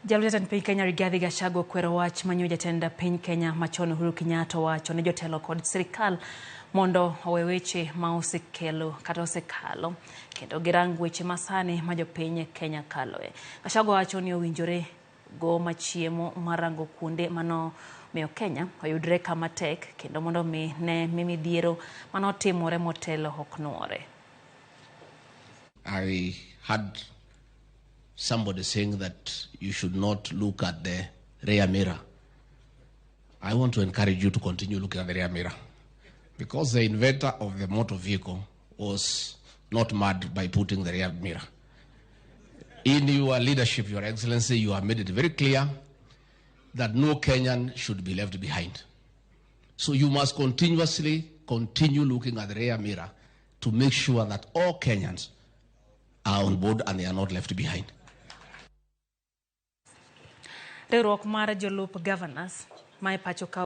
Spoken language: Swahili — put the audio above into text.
Jaluo jatend piny Kenya Rigathi Gachagua okwero wach manyo jatend piny Kenya machon Uhuru Kenyatta wacho ne jotelo kod sirikal mondo owe weche ma osekelo kata osekalo kendo girang weche masani ma jopiny Kenya kaloe. Gachagua wacho ni owinjore go machiemo marango kuonde mano miyo Kenya oyudre kama tek kendo mondo ne midhiero mano timore motelo oknuore. I had somebody saying that you should not look at the rear mirror. I want to encourage you to continue looking at the rear mirror, because the inventor of the motor vehicle was not mad by putting the rear mirror. In your leadership, Your Excellency, you have made it very clear that no Kenyan should be left behind. So you must continue looking at the rear mirror to make sure that all Kenyans are on board and they are not left behind. Riwruok mar jolup governors ma pacho